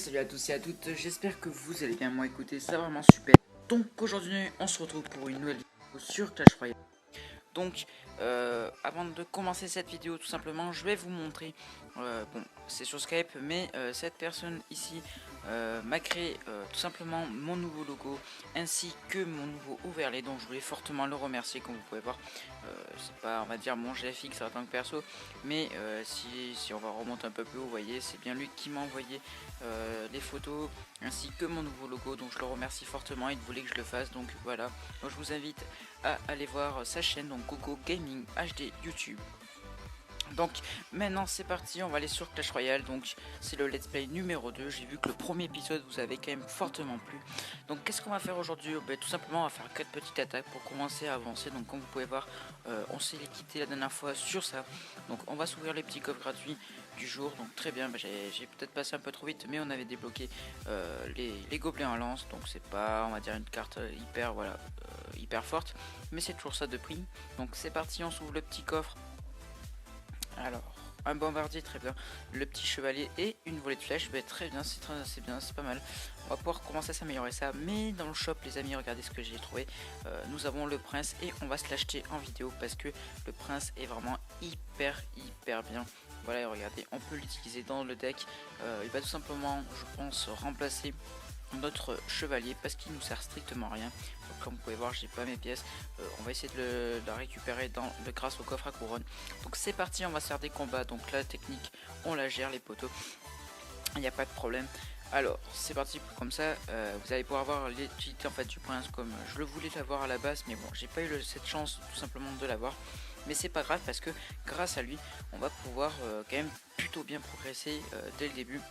salut à tous et à toutes, j'espère que vous allez bien. Moi écoutez, ça va vraiment super. Donc aujourd'hui on se retrouve pour une nouvelle vidéo sur Clash Royale. Donc avant de commencer cette vidéo, tout simplement je vais vous montrer, bon c'est sur Skype, mais cette personne ici m'a créé tout simplement mon nouveau logo ainsi que mon nouveau overlay, donc je voulais fortement le remercier. Comme vous pouvez voir, c'est pas, on va dire, mon GFX en tant que perso, mais si on va remonter un peu plus haut, vous voyez c'est bien lui qui m'a envoyé les photos ainsi que mon nouveau logo, donc je le remercie fortement. Il voulait que je le fasse, donc voilà. Donc je vous invite à aller voir sa chaîne, donc Gogo Gaming HD YouTube. Donc maintenant c'est parti, on va aller sur Clash Royale. Donc c'est le let's play numéro 2. J'ai vu que le premier épisode vous avait quand même fortement plu. Donc qu'est-ce qu'on va faire aujourd'hui? Tout simplement on va faire 4 petites attaques pour commencer à avancer. Donc comme vous pouvez voir, on s'est quitté la dernière fois sur ça. Donc on va s'ouvrir les petits coffres gratuits du jour. Donc très bien, j'ai peut-être passé un peu trop vite, mais on avait débloqué les gobelins en lance. Donc c'est pas, on va dire, une carte hyper, voilà, hyper forte, mais c'est toujours ça de prix. Donc c'est parti, on s'ouvre le petit coffre. Alors, un bombardier, très bien. Le petit chevalier et une volée de flèches, très bien, c'est bien, c'est pas mal. On va pouvoir commencer à s'améliorer ça. Mais dans le shop, les amis, regardez ce que j'ai trouvé. Nous avons le prince et on va se l'acheter en vidéo parce que le prince est vraiment hyper bien. Voilà, regardez, on peut l'utiliser dans le deck. Il va tout simplement, je pense, remplacer notre chevalier parce qu'il nous sert strictement à rien. Donc, comme vous pouvez voir, j'ai pas mes pièces. On va essayer de la récupérer grâce au coffre à couronne. Donc c'est parti, on va faire des combats. Donc la technique, on la gère, les poteaux, il n'y a pas de problème. Alors c'est parti, comme ça vous allez pouvoir avoir l'utilité en fait du prince comme je le voulais l'avoir à la base, mais bon, j'ai pas eu cette chance tout simplement de l'avoir. Mais c'est pas grave parce que grâce à lui on va pouvoir quand même plutôt bien progresser dès le début.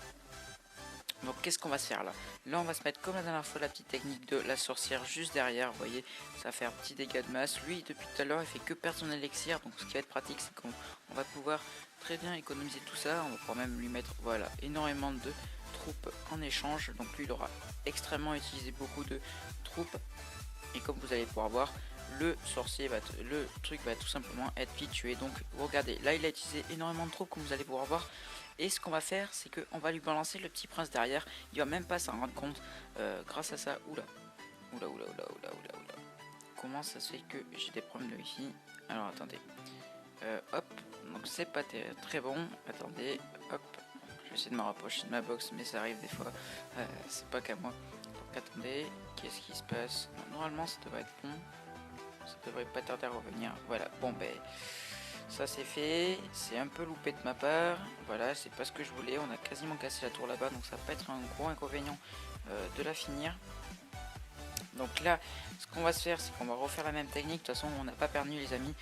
Donc qu'est-ce qu'on va se faire là? Là on va se mettre comme la dernière fois la petite technique de la sorcière juste derrière. Vous voyez, ça va faire un petit dégât de masse. Lui depuis tout à l'heure il fait que perdre son élixir. Donc ce qui va être pratique, c'est qu'on va pouvoir très bien économiser tout ça. On va pouvoir même lui mettre, voilà, énormément de troupes en échange. Donc lui il aura extrêmement utilisé beaucoup de troupes. Et comme vous allez pouvoir voir, le sorcier le truc va tout simplement être vite tué. Donc regardez, là il a utilisé énormément de troupes comme vous allez pouvoir voir. Et ce qu'on va faire, c'est qu'on va lui balancer le petit prince derrière. Il va même pas s'en rendre compte grâce à ça. Oula. Comment ça se fait que j'ai des problèmes de wifi? Alors attendez. Hop. Donc c'est pas très bon. Attendez. Hop. Je vais essayer de me rapprocher de ma box, mais ça arrive des fois. C'est pas qu'à moi. Donc attendez. Qu'est-ce qui se passe? Normalement ça devrait être bon. Ça devrait pas tarder à revenir. Voilà. Bon ça c'est fait, c'est un peu loupé de ma part, voilà, c'est pas ce que je voulais. On a quasiment cassé la tour là-bas, donc ça va pas être un gros inconvénient de la finir. Donc là, ce qu'on va se faire, c'est qu'on va refaire la même technique. De toute façon, on n'a pas perdu les amis,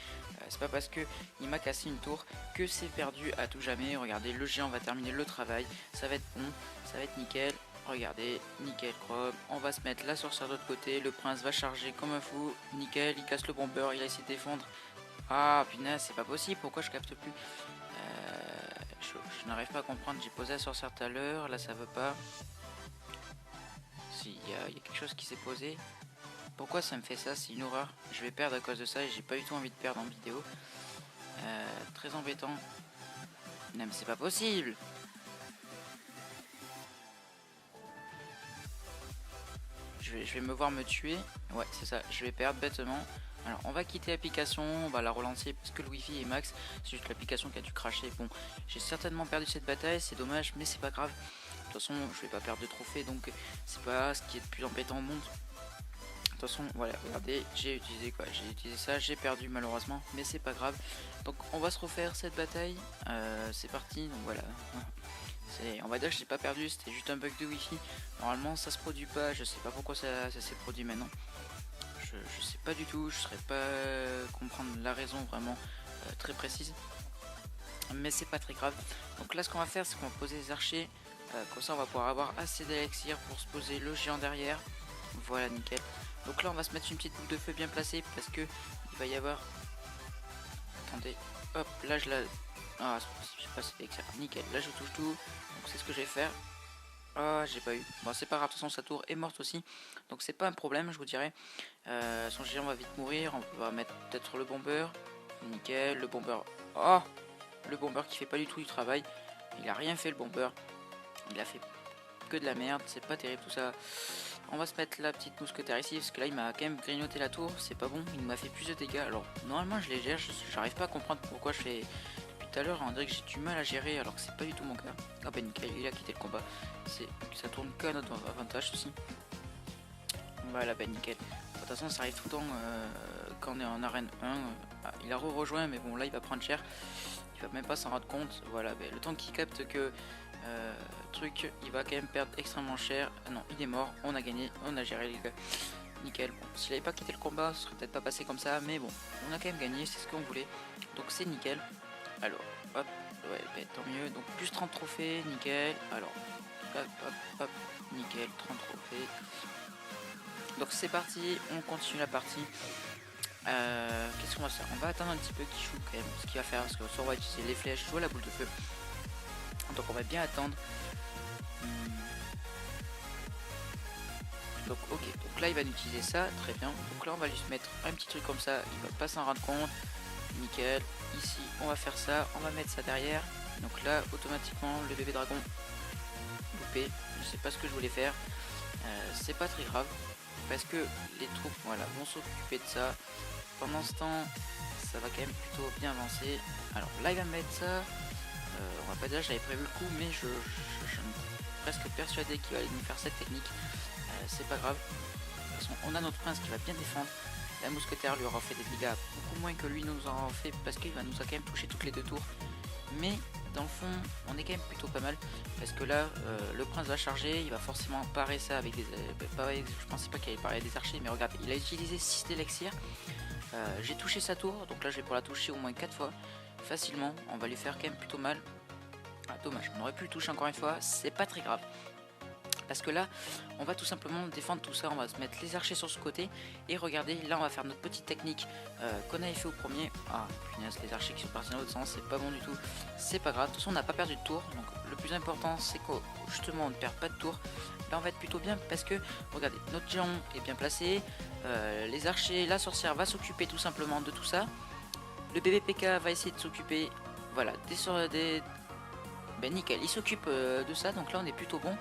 c'est pas parce que il m'a cassé une tour que c'est perdu à tout jamais. Regardez, le géant va terminer le travail, ça va être bon, ça va être nickel. Regardez, nickel chrome, on va se mettre la sorcière de l'autre côté, le prince va charger comme un fou, nickel, il casse le bomber, il a essayé de défendre. Ah punaise, c'est pas possible, pourquoi je capte plus? Je n'arrive pas à comprendre, j'ai posé la sorcière tout à l'heure, là ça veut pas. Si, il y a quelque chose qui s'est posé. Pourquoi ça me fait ça? C'est une horreur. Je vais perdre à cause de ça et j'ai pas du tout envie de perdre en vidéo. Très embêtant. Non mais c'est pas possible. Je vais me voir me tuer. Ouais, c'est ça, je vais perdre bêtement. Alors on va quitter l'application, on va la relancer parce que le wifi est max. C'est juste l'application qui a dû cracher. Bon, j'ai certainement perdu cette bataille, c'est dommage, mais c'est pas grave. De toute façon, je vais pas perdre de trophées, donc c'est pas ce qui est le plus embêtant au monde. De toute façon, voilà, regardez, j'ai utilisé quoi? J'ai utilisé ça, j'ai perdu malheureusement, mais c'est pas grave. Donc on va se refaire cette bataille. C'est parti, donc voilà. On va dire que j'ai pas perdu, c'était juste un bug de wifi. Normalement ça se produit pas, je sais pas pourquoi ça s'est produit maintenant. Je sais pas du tout, je saurais pas comprendre la raison vraiment très précise. Mais c'est pas très grave. Donc là ce qu'on va faire, c'est qu'on va poser les archers. Comme ça on va pouvoir avoir assez d'élixir pour se poser le géant derrière. Voilà, nickel. Donc là on va se mettre une petite boucle de feu bien placée parce que il va y avoir... Attendez, hop, là je la... Ah, je sais pas si c'est d'élixir. Nickel, là je touche tout. Donc c'est ce que je vais faire. Ah, j'ai pas eu. Bon, c'est pas grave, de toute façon sa tour est morte aussi. Donc c'est pas un problème, je vous dirais. Son géant va vite mourir. On va mettre peut-être le bomber. Nickel, le bomber. Oh, le bomber qui fait pas du tout du travail. Il a rien fait le bomber. Il a fait que de la merde, c'est pas terrible tout ça. On va se mettre la petite mousquetaire ici, parce que là il m'a quand même grignoté la tour, c'est pas bon, il m'a fait plus de dégâts. Alors normalement je les gère, j'arrive pas à comprendre pourquoi je fais... Depuis tout à l'heure on dirait que j'ai du mal à gérer alors que c'est pas du tout mon cas. Ah bah nickel, il a quitté le combat, ça tourne qu'à notre avantage aussi. Voilà bah nickel. De toute façon ça arrive tout le temps quand on est en arène 1. Il a rejoint mais bon là il va prendre cher. Il va même pas s'en rendre compte. Voilà, bah, le temps qu'il capte que truc, il va quand même perdre extrêmement cher. Ah non, il est mort, on a gagné, on a géré les gars. Nickel. Bon, s'il avait pas quitté le combat, ce serait peut-être pas passé comme ça, mais bon, on a quand même gagné, c'est ce qu'on voulait. Donc c'est nickel. Alors, hop, ouais, bah, tant mieux. Donc plus 30 trophées, nickel. Alors, hop, hop, hop, nickel, 30 trophées. Donc c'est parti, on continue la partie. Qu'est-ce qu'on va faire? On va attendre un petit peu qu'il choue quand même ce qu'il va faire, parce que soit on va utiliser les flèches, soit la boule de feu. Donc on va bien attendre. Donc ok, donc là il va utiliser ça, très bien. Donc là on va lui mettre un petit truc comme ça, il va pas s'en rendre compte. Nickel. Ici on va faire ça, on va mettre ça derrière. Donc là automatiquement le bébé dragon loupé. Je sais pas ce que je voulais faire. C'est pas très grave. Parce que les troupes voilà, vont s'occuper de ça. Pendant ce temps, ça va quand même plutôt bien avancer. Alors là il va mettre ça. On va pas dire j'avais prévu le coup, mais je suis presque persuadé qu'il va nous faire cette technique. C'est pas grave. De toute façon, on a notre prince qui va bien défendre. La mousquetaire lui aura fait des dégâts beaucoup moins que lui nous aura fait parce qu'il va nous a quand même touché toutes les 2 tours. Mais dans le fond, on est quand même plutôt pas mal parce que là, le prince va charger, il va forcément parer ça avec des. Je pensais pas qu'il allait parer des archers, mais regardez, il a utilisé 6 d'élixir. J'ai touché sa tour, donc là je vais pour la toucher au moins 4 fois facilement. On va lui faire quand même plutôt mal. Ah, dommage, on aurait pu le toucher encore une fois, c'est pas très grave. Parce que là, on va tout simplement défendre tout ça, on va se mettre les archers sur ce côté. Et regardez, là on va faire notre petite technique qu'on avait fait au premier. Ah punaise, les archers qui sont partis dans l'autre sens, c'est pas bon du tout. C'est pas grave, de toute façon on n'a pas perdu de tour. Donc le plus important c'est que justement on ne perd pas de tour. Là on va être plutôt bien parce que, regardez, notre géant est bien placé. Les archers, la sorcière va s'occuper tout simplement de tout ça. Le bébé PK va essayer de s'occuper, voilà, des... Ben nickel, il s'occupe de ça, donc là on est plutôt bon.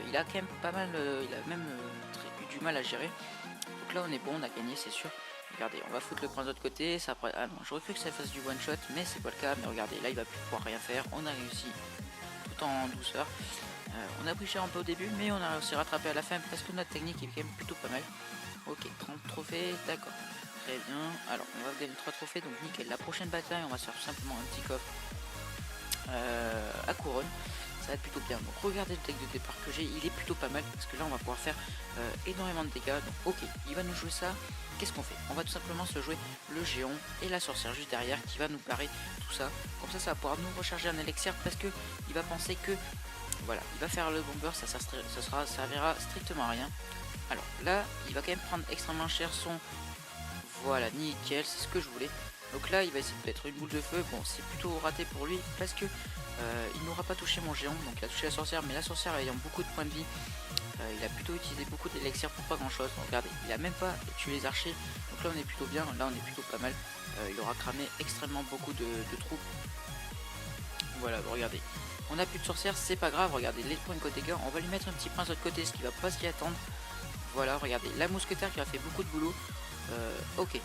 Il a quand même pas mal, il a même eu du mal à gérer. Donc là on est bon, on a gagné c'est sûr. Regardez, on va foutre le prince de l'autre côté. Ça, ah non, j'aurais cru que ça fasse du one shot, mais c'est pas le cas. Mais regardez, là il va plus pouvoir rien faire. On a réussi tout en douceur. On a pris cher un peu au début, mais on a réussi à rattraper à la fin parce que notre technique est quand même plutôt pas mal. Ok, 30 trophées, d'accord. Très bien. Alors on va gagner 3 trophées, donc nickel. La prochaine bataille, on va se faire tout simplement un petit coffre à couronne. Ça va être plutôt bien. Donc regardez le deck de départ que j'ai, il est plutôt pas mal parce que là on va pouvoir faire énormément de dégâts. Donc ok, il va nous jouer ça. Qu'est-ce qu'on fait? On va tout simplement se jouer le géant et la sorcière juste derrière qui va nous parer tout ça. Comme ça va pouvoir nous recharger un élixir parce que il va penser que voilà, il va faire le bomber, ça servira strictement à rien. Alors là, il va quand même prendre extrêmement cher son... Voilà, nickel, c'est ce que je voulais. Donc là, il va essayer de mettre une boule de feu. Bon, c'est plutôt raté pour lui parce que il n'aura pas touché mon géant. Donc il a touché la sorcière, mais la sorcière ayant beaucoup de points de vie, il a plutôt utilisé beaucoup d'élixir pour pas grand chose. Donc regardez, il a même pas tué les archers. Donc là, on est plutôt bien. Là, on est plutôt pas mal. Il aura cramé extrêmement beaucoup de troupes. Voilà, bon, regardez. On a plus de sorcière, c'est pas grave. Regardez les points de côté dégâts. On va lui mettre un petit prince de l'autre côté, ce qui va pas s'y attendre. Voilà, regardez, la mousquetaire qui a fait beaucoup de boulot. Ok.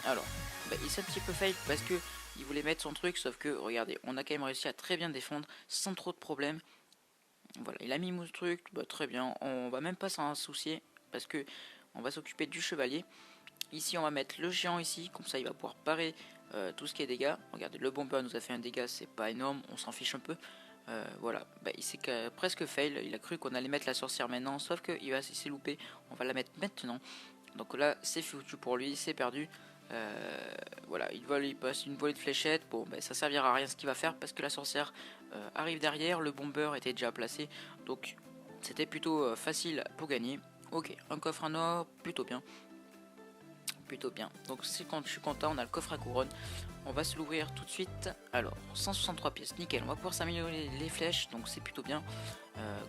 Alors, bah, il s'est un petit peu fail parce que il voulait mettre son truc, sauf que regardez, on a quand même réussi à très bien défendre sans trop de problèmes. Voilà, il a mis mon truc, bah, très bien. On va même pas s'en soucier parce que on va s'occuper du chevalier. Ici, on va mettre le géant ici, comme ça il va pouvoir parer tout ce qui est dégâts. Regardez, le bomber nous a fait un dégât, c'est pas énorme, on s'en fiche un peu. Voilà, bah, il s'est presque fail. Il a cru qu'on allait mettre la sorcière maintenant, sauf qu'il s'est loupé. On va la mettre maintenant. Donc là, c'est foutu pour lui, c'est perdu. Voilà, il passe une volée de fléchettes. Bon, ben, ça servira à rien ce qu'il va faire parce que la sorcière arrive derrière. Le bomber était déjà placé, donc c'était plutôt facile pour gagner. Ok, un coffre en or, plutôt bien. Plutôt bien. Donc c'est quand je suis content, on a le coffre à couronne. On va se l'ouvrir tout de suite. Alors, 163 pièces, nickel. On va pouvoir s'améliorer les flèches, donc c'est plutôt bien.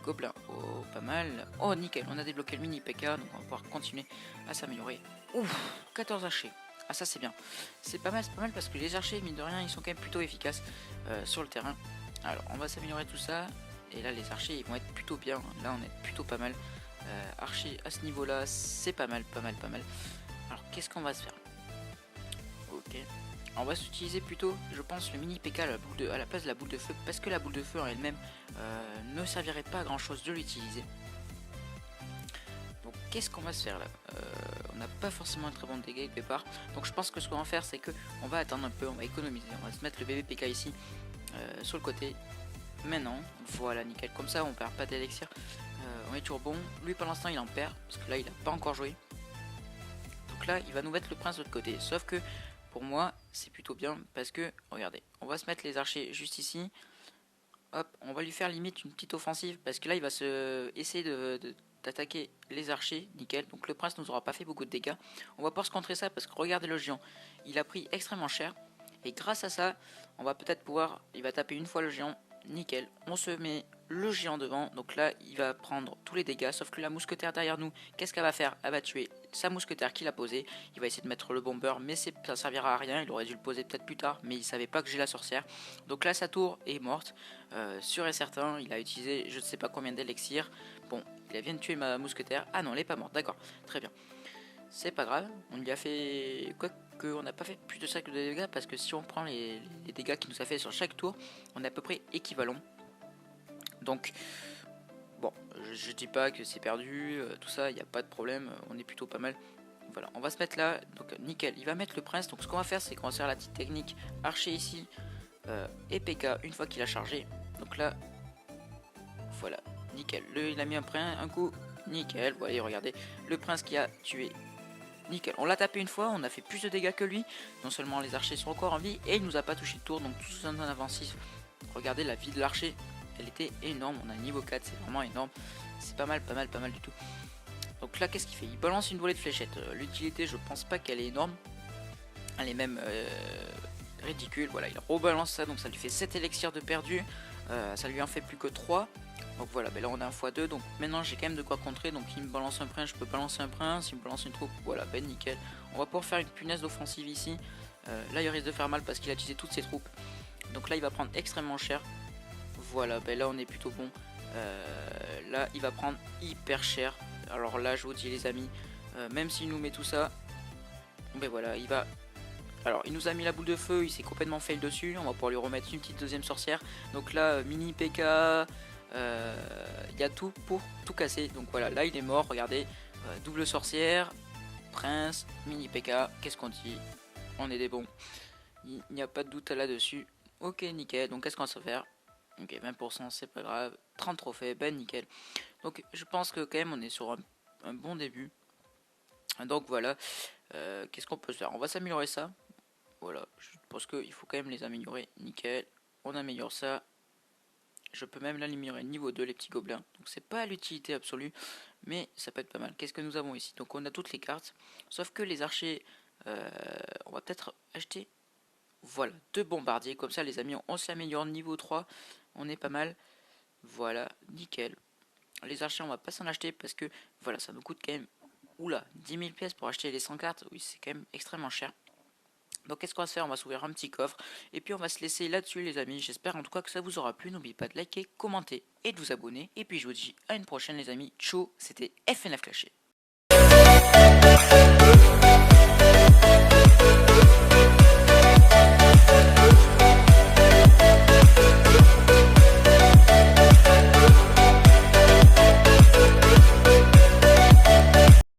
Gobelin, oh, pas mal. Oh, nickel, on a débloqué le mini PK, donc on va pouvoir continuer à s'améliorer. Ouf, 14 archers. Ah, ça c'est bien. C'est pas mal parce que les archers, mine de rien, ils sont quand même plutôt efficaces sur le terrain. Alors, on va s'améliorer tout ça. Et là les archers ils vont être plutôt bien, là on est plutôt pas mal. Archer à ce niveau là c'est pas mal. Alors qu'est-ce qu'on va se faire? Ok, on va s'utiliser plutôt je pense le mini PK à la place de la boule de feu, parce que la boule de feu en elle-même ne servirait pas à grand chose de l'utiliser. Donc qu'est-ce qu'on va se faire là? On n'a pas forcément un très bon dégât de départ, donc je pense que ce qu'on va faire c'est que on va attendre un peu, on va économiser, on va se mettre le bébé PK ici sur le côté. Maintenant, voilà nickel, comme ça on perd pas d'élixir, on est toujours bon. Lui pour l'instant il en perd, parce que là il a pas encore joué. Donc là il va nous mettre le prince de l'autre côté, sauf que pour moi c'est plutôt bien, parce que regardez, on va se mettre les archers juste ici. Hop, on va lui faire limite une petite offensive, parce que là il va essayer d'attaquer les archers, nickel. Donc le prince nous aura pas fait beaucoup de dégâts. On va pouvoir se contrer ça, parce que regardez le géant, il a pris extrêmement cher. Et grâce à ça, on va peut-être pouvoir, il va taper une fois le géant, nickel. On se met le géant devant, donc là il va prendre tous les dégâts, sauf que la mousquetaire derrière nous, qu'est-ce qu'elle va faire? Elle va tuer sa mousquetaire qu'il a posée. Il va essayer de mettre le bomber, mais ça servira à rien, il aurait dû le poser peut-être plus tard, mais il savait pas que j'ai la sorcière. Donc là sa tour est morte, sûr et certain, il a utilisé je ne sais pas combien d'élixir. Bon, il vient de tuer ma mousquetaire, ah non elle est pas morte, d'accord, très bien. C'est pas grave, on lui a fait... Quoique on n'a pas fait plus de ça que de dégâts, parce que si on prend les dégâts qu'il nous a fait sur chaque tour, on est à peu près équivalent. Donc, bon, je dis pas que c'est perdu, tout ça, il n'y a pas de problème, on est plutôt pas mal. Voilà, on va se mettre là, donc nickel, il va mettre le prince. Donc ce qu'on va faire, c'est qu'on va faire la petite technique archer ici, et PK une fois qu'il a chargé. Donc là, voilà, nickel, il a mis un coup, nickel, voyez, regardez, le prince qui a tué. Nickel, on l'a tapé une fois, on a fait plus de dégâts que lui. Non seulement les archers sont encore en vie, et il nous a pas touché le tour, donc tout en avancif. Regardez la vie de l'archer, elle était énorme, on a niveau 4, c'est vraiment énorme. C'est pas mal du tout. Donc là qu'est-ce qu'il fait? Il balance une volée de fléchettes. L'utilité je pense pas qu'elle est énorme. Elle est même ridicule, voilà, il rebalance ça, donc ça lui fait 7 élixirs de perdu. Ça lui en fait plus que 3. Donc voilà, ben là on a un x2, donc maintenant j'ai quand même de quoi contrer. Donc il me balance un prince, je peux balancer un prince. Il me balance une troupe, voilà, ben nickel. On va pouvoir faire une punaise d'offensive ici. Là il risque de faire mal parce qu'il a utilisé toutes ses troupes. Donc là il va prendre extrêmement cher. Voilà, ben là on est plutôt bon. Là il va prendre hyper cher. Alors là je vous dis les amis, même s'il nous met tout ça, ben voilà, il va... Alors il nous a mis la boule de feu, il s'est complètement fail dessus. On va pouvoir lui remettre une petite deuxième sorcière. Donc là mini PK, il y a tout pour tout casser. Donc voilà, là il est mort, regardez, double sorcière, prince, mini PK, qu'est-ce qu'on dit? On est des bons, il n'y a pas de doute là-dessus. Ok nickel, donc qu'est-ce qu'on va se faire? Ok 20% c'est pas grave, 30 trophées, ben nickel. Donc je pense que quand même on est sur un bon début. Donc voilà, qu'est-ce qu'on peut faire? On va s'améliorer ça. Voilà, je pense qu'il faut quand même les améliorer, nickel. On améliore ça. Je peux même l'améliorer niveau 2 les petits gobelins. Donc c'est pas l'utilité absolue, mais ça peut être pas mal. Qu'est-ce que nous avons ici? Donc on a toutes les cartes, sauf que les archers, on va peut-être acheter, voilà, 2 bombardiers. Comme ça les amis, on s'améliore niveau 3, on est pas mal. Voilà, nickel. Les archers on va pas s'en acheter parce que voilà, ça nous coûte quand même, oula, 10 000 pièces pour acheter les 100 cartes. Oui, c'est quand même extrêmement cher. Donc qu'est-ce qu'on va se faire? On va s'ouvrir un petit coffre et puis on va se laisser là-dessus les amis. J'espère en tout cas que ça vous aura plu. N'oubliez pas de liker, commenter et de vous abonner. Et puis je vous dis à une prochaine les amis. Ciao, c'était FNF Clashé.